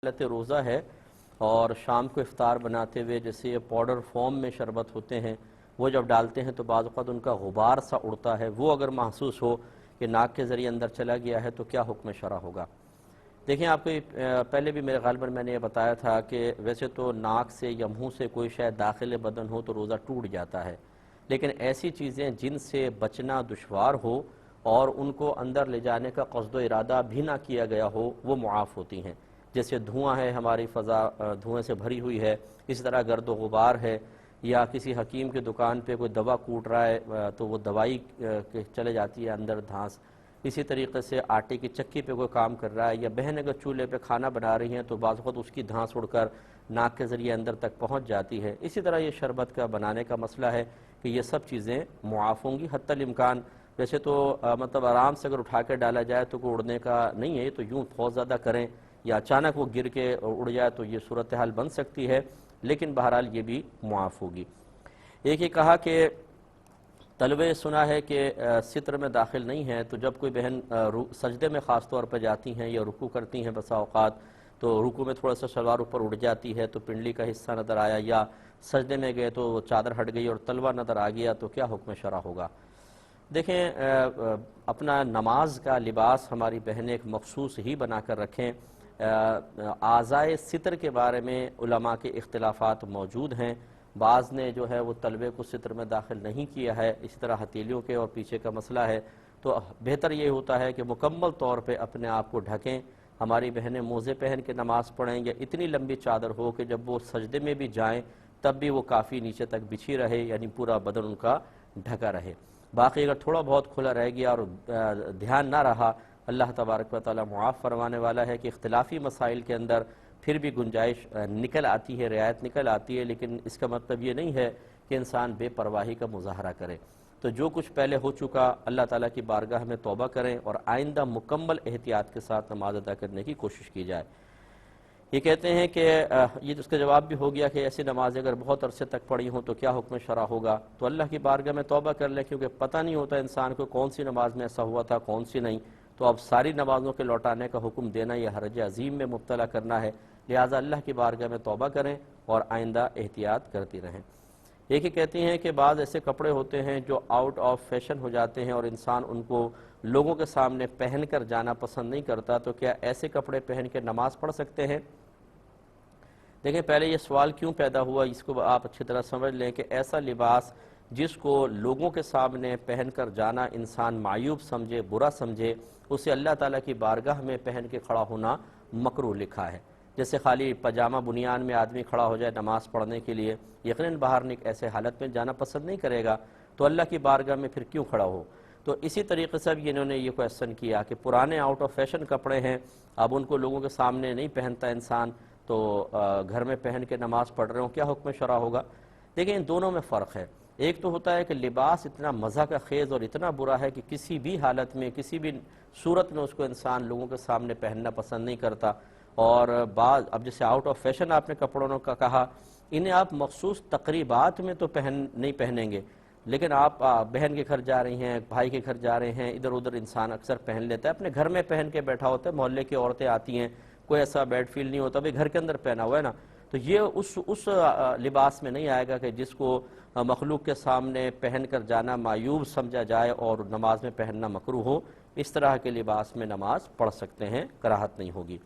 حالت روزہ ہے اور شام کو افطار بناتے ہوئے جیسے یہ پاؤڈر فارم میں شربت ہوتے ہیں وہ جب ڈالتے ہیں تو بعض اوقات ان کا غبار سا اڑتا ہے، وہ اگر محسوس ہو کہ ناک کے ذریعے اندر چلا گیا ہے تو کیا حکم شرع ہوگا؟ دیکھیں آپ کو پہلے بھی میرے غالباً میں نے یہ بتایا تھا کہ ویسے تو ناک سے یا منہ سے کوئی شاید داخل بدن ہو تو روزہ ٹوٹ جاتا ہے، لیکن ایسی چیزیں جن سے بچنا دشوار ہو اور ان کو اندر لے جانے کا قصد و ارادہ بھی نہ کیا گیا ہو وہ معاف ہوتی ہیں۔ جیسے دھواں ہے، ہماری فضا دھوئیں سے بھری ہوئی ہے، اسی طرح گرد و غبار ہے، یا کسی حکیم کی دکان پہ کوئی دوا کوٹ رہا ہے تو وہ دوائی چلے جاتی ہے اندر دھانس، اسی طریقے سے آٹے کی چکی پہ کوئی کام کر رہا ہے یا بہن اگر چولہے پہ کھانا بنا رہی ہیں تو بعض وقت اس کی دھانس اڑ کر ناک کے ذریعے اندر تک پہنچ جاتی ہے۔ اسی طرح یہ شربت کا بنانے کا مسئلہ ہے کہ یہ سب چیزیں معاف ہوں گی حتی الامکان۔ ویسے تو مطلب آرام سے اگر اٹھا کے ڈالا جائے تو کوئی اڑنے کا نہیں ہے، تو یوں بہت زیادہ کریں یا اچانک وہ گر کے اڑ جائے تو یہ صورتحال بن سکتی ہے، لیکن بہرحال یہ بھی معاف ہوگی۔ ایک یہ کہا کہ طلبے سنا ہے کہ ستر میں داخل نہیں ہے، تو جب کوئی بہن سجدے میں خاص طور پہ جاتی ہیں یا رکوع کرتی ہیں بسا اوقات تو رکوع میں تھوڑا سا شلوار اوپر اڑ جاتی ہے تو پنڈلی کا حصہ نظر آیا، یا سجدے میں گئے تو چادر ہٹ گئی اور تلوہ نظر آ گیا، تو کیا حکم شرع ہوگا؟ دیکھیں اپنا نماز کا لباس ہماری بہنیں ایک مخصوص ہی بنا کر رکھیں۔ اعضائے ستر کے بارے میں علماء کے اختلافات موجود ہیں، بعض نے جو ہے وہ تلوے کو ستر میں داخل نہیں کیا ہے، اسی طرح ہتھیلیوں کے اور پیچھے کا مسئلہ ہے، تو بہتر یہ ہوتا ہے کہ مکمل طور پہ اپنے آپ کو ڈھکیں۔ ہماری بہنیں موزے پہن کے نماز پڑھیں یا اتنی لمبی چادر ہو کہ جب وہ سجدے میں بھی جائیں تب بھی وہ کافی نیچے تک بچھی رہے، یعنی پورا بدن ان کا ڈھکا رہے۔ باقی اگر تھوڑا بہت کھلا رہ گیا اور دھیان نہ رہا، اللہ تبارک و تعالی معاف فرمانے والا ہے کہ اختلافی مسائل کے اندر پھر بھی گنجائش نکل آتی ہے، رعایت نکل آتی ہے، لیکن اس کا مطلب یہ نہیں ہے کہ انسان بے پرواہی کا مظاہرہ کرے۔ تو جو کچھ پہلے ہو چکا اللہ تعالیٰ کی بارگاہ میں توبہ کریں اور آئندہ مکمل احتیاط کے ساتھ نماز ادا کرنے کی کوشش کی جائے۔ یہ کہتے ہیں کہ یہ اس کا جواب بھی ہو گیا کہ ایسی نماز اگر بہت عرصے تک پڑھی ہوں تو کیا حکم شرع ہوگا؟ تو اللہ کی بارگاہ میں توبہ کر لیں، کیونکہ پتہ نہیں ہوتا انسان کو کون سی نماز میں ایسا ہوا تھا کون سی نہیں، تو اب ساری نمازوں کے لوٹانے کا حکم دینا یہ حرج عظیم میں مبتلا کرنا ہے، لہٰذا اللہ کی بارگاہ میں توبہ کریں اور آئندہ احتیاط کرتی رہیں۔ ایک ہی کہتی ہیں کہ بعض ایسے کپڑے ہوتے ہیں جو آؤٹ آف فیشن ہو جاتے ہیں اور انسان ان کو لوگوں کے سامنے پہن کر جانا پسند نہیں کرتا، تو کیا ایسے کپڑے پہن کے نماز پڑھ سکتے ہیں؟ دیکھیں پہلے یہ سوال کیوں پیدا ہوا اس کو آپ اچھی طرح سمجھ لیں کہ ایسا لباس جس کو لوگوں کے سامنے پہن کر جانا انسان معیوب سمجھے، برا سمجھے، اسے اللہ تعالیٰ کی بارگاہ میں پہن کے کھڑا ہونا مکروہ لکھا ہے۔ جیسے خالی پاجامہ بنیان میں آدمی کھڑا ہو جائے نماز پڑھنے کے لیے، یقیناً باہر ایسے حالت میں جانا پسند نہیں کرے گا، تو اللہ کی بارگاہ میں پھر کیوں کھڑا ہو؟ تو اسی طریقے سے بھی انہوں نے یہ کویسچن کیا کہ پرانے آؤٹ آف فیشن کپڑے ہیں، اب ان کو لوگوں کے سامنے نہیں پہنتا انسان، تو گھر میں پہن کے نماز پڑھ رہے ہوں، کیا حکم شرع ہوگا؟ دیکھیں ان دونوں میں فرق ہے۔ ایک تو ہوتا ہے کہ لباس اتنا مزہ کا خیز اور اتنا برا ہے کہ کسی بھی حالت میں کسی بھی صورت میں اس کو انسان لوگوں کے سامنے پہننا پسند نہیں کرتا، اور بعض اب جیسے آؤٹ آف فیشن آپ نے کپڑوں کا کہا، انہیں آپ مخصوص تقریبات میں تو نہیں پہنیں گے، لیکن آپ بہن کے گھر جا رہی ہیں، بھائی کے گھر جا رہے ہیں، ادھر ادھر انسان اکثر پہن لیتا ہے، اپنے گھر میں پہن کے بیٹھا ہوتا ہے، محلے کی عورتیں آتی ہیں، کوئی ایسا بیڈ فیل نہیں ہوتا، بھئی گھر کے اندر پہنا ہوا ہے نا، تو یہ اس لباس میں نہیں آئے گا کہ جس کو مخلوق کے سامنے پہن کر جانا معیوب سمجھا جائے اور نماز میں پہننا مکروہ ہو۔ اس طرح کے لباس میں نماز پڑھ سکتے ہیں، کراہت نہیں ہوگی۔